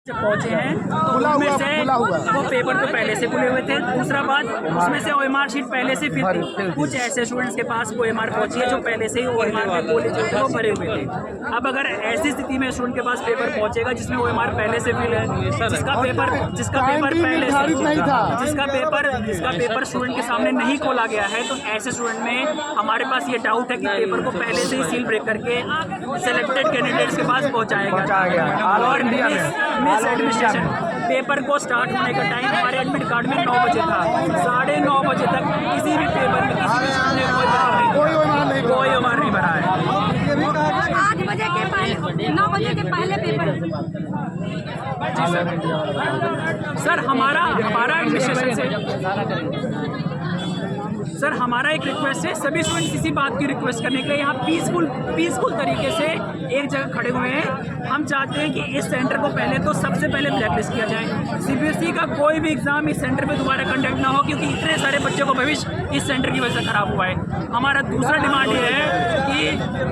पहुंचे हैं तो उनमें से वो पेपर तो पहले से खुले हुए थे। दूसरा बात, उसमें से ओएमआर शीट पहले से फिल थी। कुछ ऐसे स्टूडेंट्स के पास ओएमआर पहुंची है जो पहले से ही ओएमआर में बोले जो थे वो भरे हुए थे। अब अगर ऐसी स्थिति में स्टूडेंट के पास पेपर पहुंचेगा जिसमें ओएमआर पहले से फिल है, जिसका पेपर पहले से जिसका पेपर स्टूडेंट के सामने नहीं खोला गया है, तो ऐसे स्टूडेंट में हमारे पास ये डाउट है कि पेपर को पहले से ही सील ब्रेक करके सिलेक्टेड कैंडिडेट्स के पास पहुंचाया गया। और मिस एडमिनिस्ट्रेशन, पेपर को स्टार्ट होने का टाइम हमारे एडमिट कार्ड में 9 बजे था। 9:30 बजे तक किसी भी पेपर में किसी भी स्टूडेंट ने कोई ओएमआर नहीं भरा है। 8 बजे के पहले 9 बजे के पहले पेपर। सर हमारा एडमिनिस्ट्रेशन से सर हमारा एक रिक्वेस्ट है, सभी स्टूडेंट्स इसी बात की रिक्वेस्ट करने के लिए यहाँ पीसफुल तरीके से एक जगह खड़े हुए हैं। हम चाहते हैं कि इस सेंटर को पहले तो सबसे पहले ब्लैकलिस्ट किया जाए। सीबीएसई का कोई भी एग्जाम इस सेंटर पे दोबारा कंडक्ट ना हो, क्योंकि इतने सारे बच्चों का भविष्य इस सेंटर की वजह से खराब हुआ है। हमारा दूसरा डिमांड ये है कि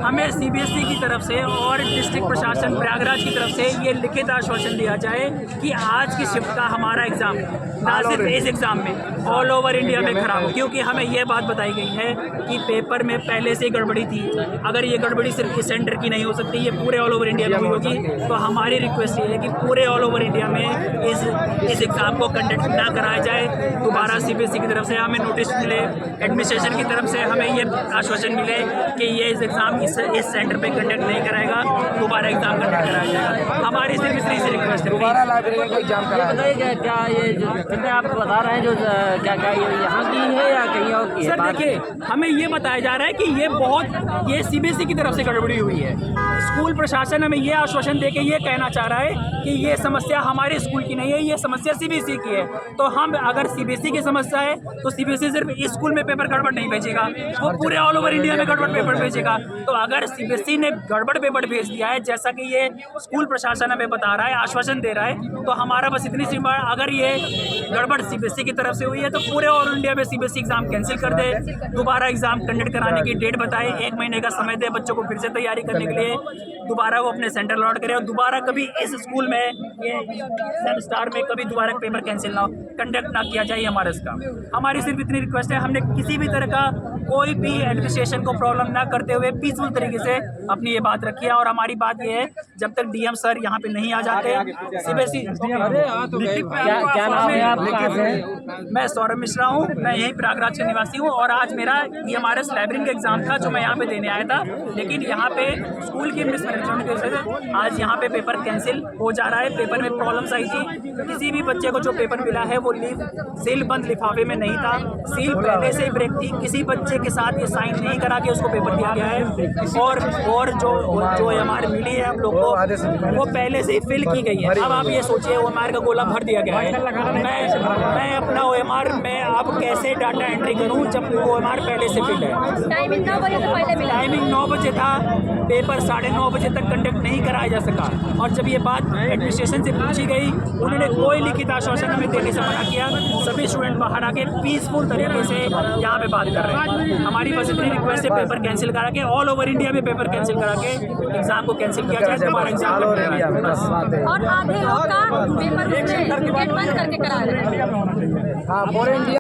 हमें सीबीएसई की तरफ से और डिस्ट्रिक्ट प्रशासन प्रयागराज की तरफ से ये लिखित आश्वासन दिया जाए कि आज की शिफ्ट का हमारा एग्जाम ना सिर्फ इस एग्जाम में ऑल ओवर इंडिया में खराब हो, क्योंकि हमें यह बात बताई गई है कि पेपर में पहले से गड़बड़ी थी। अगर ये गड़बड़ी सिर्फ इस सेंटर की नहीं हो सकती, ये पूरे ऑल ओवर इंडिया में हुई होगी। तो हमारी रिक्वेस्ट ये है कि पूरे ऑल ओवर इंडिया में इस एग्ज़ाम को कंडक्ट ना कराया जाए। दोबारा सीबीएसई की तरफ से हमें नोटिस मिले, एडमिनिस्ट्रेशन की तरफ से हमें ये आश्वासन मिले कि ये इस एग्ज़ाम इस सेंटर पे कंडक्ट नहीं कराएगा, दोबारा एग्ज़ाम कंडक्ट कराया जाएगा। हमारी सिर्फ इतनी सी रिक्वेस्ट है। दोबारा लाइब्रेरी का एग्जाम कराया। क्या ये जो आप बता रहे हैं जो क्या ये यहाँ की है या कहीं और की है? सर देखिए, हमें ये बताया जा रहा है कि ये सीबीएसई की तरफ से गड़बड़ी हुई है। स्कूल प्रशासन हमें ये आश्वासन देके ये कहना चाह रहा है कि ये समस्या हमारे स्कूल की नहीं है, ये समस्या सीबीएसई की है। तो हम अगर सीबीएसई की समस्या है तो सीबीएसई सिर्फ इस स्कूल में पेपर गड़बड़ नहीं भेजेगा, वो पूरे ऑल ओवर इंडिया में गड़बड़ पेपर भेजेगा। तो अगर सीबीएसई ने गड़बड़ पेपर भेज दिया है, जैसा कि ये स्कूल प्रशासन हमें बता रहा है, आश्वासन दे रहा है, तो हमारा बस इतनी सी बात, अगर ये गड़बड़ सीबीएसई की तरफ से हुई है तो पूरे ऑल इंडिया में सीबीएसई एग्जाम कैंसिल कर दे, दोबारा एग्जाम कंडक्ट कराने की डेट बताए, 1 महीने का समय दे बच्चों को फिर से तैयारी करने के लिए, दोबारा वो अपने सेंटर लौट करे और दोबारा कभी इस स्कूल में ये सन स्टार में कभी दोबारा पेपर कैंसिल ना हो, कंडक्ट ना किया जाए। हमारा इसका हमारी सिर्फ इतनी रिक्वेस्ट है। हमने किसी भी तरह का कोई भी एडमिनिस्ट्रेशन को प्रॉब्लम ना करते हुए पीसफुल तरीके से अपनी ये बात रखी है। और हमारी बात ये है, जब तक डीएम सर यहाँ पे नहीं आ जाते, सीबीएसई क्या नाम है आपका? मैं सौरभ मिश्रा हूँ, मैं यहीं प्रयागराज का निवासी हूँ। और आज मेरा EMRS लाइब्रेरी का एग्जाम था जो मैं यहाँ पे देने आया था, लेकिन यहाँ पे स्कूल की मिसमैनेजमेंट की वजह से आज यहाँ पे पेपर कैंसिल हो जा रहा है। पेपर में प्रॉब्लम्स आई थी, किसी भी बच्चे को जो पेपर मिला है वो सील बंद लिफाफे में नहीं था, सील पहले से ही ब्रेक थी, किसी बच्चे के साथ ये साइन नहीं करा के उसको पेपर दिया गया है। और जो OMR मिली है हम लोग को वो पहले से ही फिल की गई है। अब आप ये सोचिए OMR का गोला भर दिया गया है। मैं अपना OMR में अब कैसे डाटा एंट्री करूं जब OMR पहले से फिल है? टाइमिंग 9 बजे से पहले मिला। टाइमिंग 9 बजे था, पेपर 9:30 बजे तक कंडक्ट नहीं कराया जा सका। और जब ये बात एडमिनिस्ट्रेशन से पूछी गई, उन्होंने कोई लिखित आश्वासन हमें देने से मना किया। सभी स्टूडेंट बाहर आके पीसफुल तरीके से यहाँ पे बात कर रहे हैं। हमारी बस इतनी रिक्वेस्ट है, पेपर कैंसिल करा के ऑल ओवर इंडिया में पेपर कैंसिल करा के एग्जाम को कैंसिल किया जाए, हमारा एग्जाम और आधे लोग का पेपर गेट बंद करके करा रहे हैं। हाँ, पूरे इंडिया